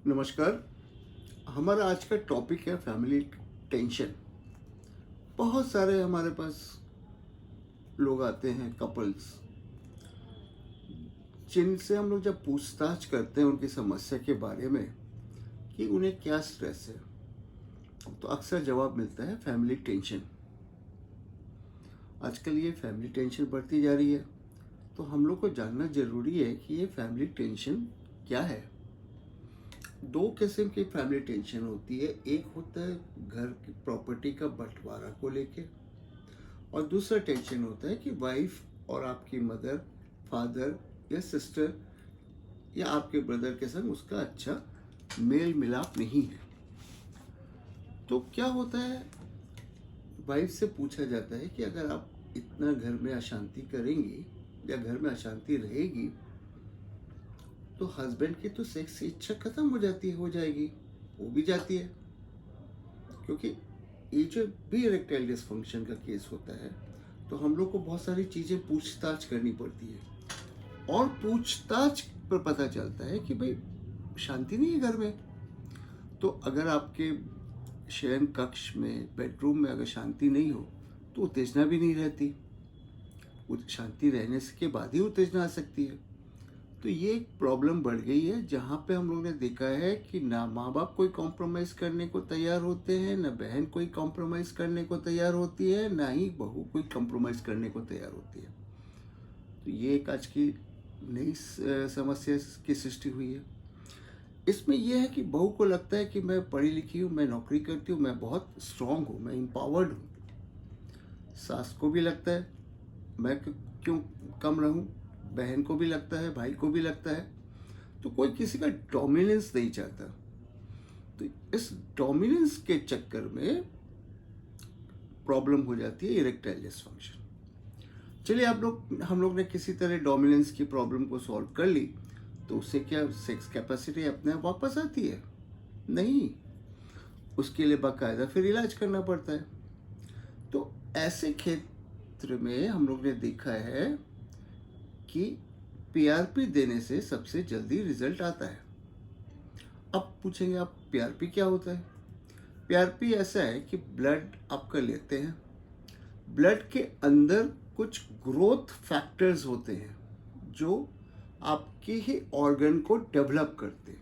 नमस्कार। हमारा आज का टॉपिक है फैमिली टेंशन। बहुत सारे हमारे पास लोग आते हैं, कपल्स, जिनसे हम लोग जब पूछताछ करते हैं उनकी समस्या के बारे में कि उन्हें क्या स्ट्रेस है, तो अक्सर जवाब मिलता है फैमिली टेंशन। आजकल ये फैमिली टेंशन बढ़ती जा रही है, तो हम लोग को जानना ज़रूरी है कि ये फैमिली टेंशन क्या है। दो किस्म की फैमिली टेंशन होती है। एक होता है घर की प्रॉपर्टी का बंटवारा को लेके, और दूसरा टेंशन होता है कि वाइफ और आपकी मदर, फादर या सिस्टर या आपके ब्रदर के संग उसका अच्छा मेल मिलाप नहीं है। तो क्या होता है, वाइफ से पूछा जाता है कि अगर आप इतना घर में अशांति करेंगी या घर में अशांति रहेगी तो हस्बैंड की तो सेक्स की इच्छा खत्म हो जाएगी, वो भी जाती है। क्योंकि ये जो भी इरेक्टाइल डिसफंक्शन का केस होता है, तो हम लोग को बहुत सारी चीज़ें पूछताछ करनी पड़ती है, और पूछताछ पर पता चलता है कि भाई शांति नहीं है घर में। तो अगर आपके शयन कक्ष में, बेडरूम में अगर शांति नहीं हो तो उत्तेजना भी नहीं रहती। शांति रहने के बाद ही उत्तेजना आ सकती है। तो ये एक प्रॉब्लम बढ़ गई है, जहाँ पे हम लोग ने देखा है कि ना माँ बाप कोई कॉम्प्रोमाइज़ करने को तैयार होते हैं, ना बहन कोई कॉम्प्रोमाइज़ करने को तैयार होती है, ना ही बहू कोई कॉम्प्रोमाइज़ करने को तैयार होती है। तो ये एक आज की नई समस्या की सृष्टि हुई है। इसमें यह है कि बहू को लगता है कि मैं पढ़ी लिखी हूँ, मैं नौकरी करती हूँ, मैं बहुत स्ट्रांग हूँ, मैं एम्पावर्ड हूँ। सास को भी लगता है मैं क्यों कम रहूं, बहन को भी लगता है, भाई को भी लगता है। तो कोई किसी का डोमिनेंस नहीं चाहता। तो इस डोमिनेंस के चक्कर में प्रॉब्लम हो जाती है इरेक्टाइल डिसफंक्शन। चलिए हम लोग ने किसी तरह डोमिनेंस की प्रॉब्लम को सॉल्व कर ली, तो उससे क्या सेक्स कैपेसिटी अपने आप वापस आती है? नहीं, उसके लिए बाकायदा फिर इलाज करना पड़ता है। तो ऐसे क्षेत्र में हम लोग ने देखा है कि पीआरपी देने से सबसे जल्दी रिजल्ट आता है। अब पूछेंगे आप, पीआरपी क्या होता है? पीआरपी ऐसा है कि ब्लड आपका लेते हैं, ब्लड के अंदर कुछ ग्रोथ फैक्टर्स होते हैं जो आपके ही ऑर्गन को डेवलप करते हैं।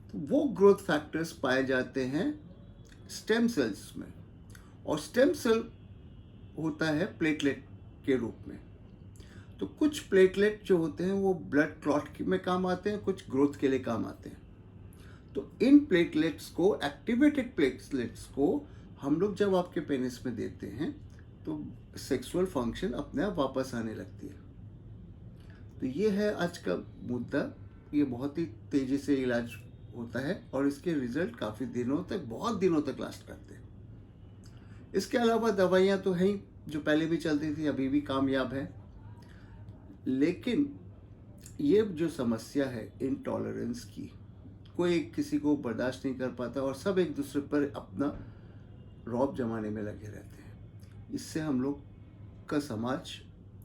तो वो ग्रोथ फैक्टर्स पाए जाते हैं स्टेम सेल्स में, और स्टेम सेल होता है प्लेटलेट के रूप में। तो कुछ प्लेटलेट जो होते हैं वो ब्लड क्लॉट में काम आते हैं, कुछ ग्रोथ के लिए काम आते हैं। तो इन प्लेटलेट्स को, एक्टिवेटेड प्लेटलेट्स को हम लोग जब आपके पेनिस में देते हैं तो सेक्सुअल फंक्शन अपने आप वापस आने लगती है। तो ये है आज का मुद्दा। ये बहुत ही तेज़ी से इलाज होता है और इसके रिजल्ट काफ़ी दिनों तक, बहुत दिनों तक लास्ट करते हैं। इसके अलावा दवाइयाँ तो हैं जो पहले भी चलती थी, अभी भी कामयाब है। लेकिन ये जो समस्या है इंटॉलरेंस की, कोई किसी को बर्दाश्त नहीं कर पाता और सब एक दूसरे पर अपना रौब जमाने में लगे रहते हैं। इससे हम लोग का समाज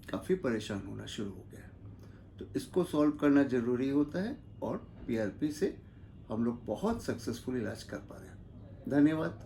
काफ़ी परेशान होना शुरू हो गया है। तो इसको सॉल्व करना ज़रूरी होता है, और पीआरपी से हम लोग बहुत सक्सेसफुल इलाज कर पा रहे हैं। धन्यवाद।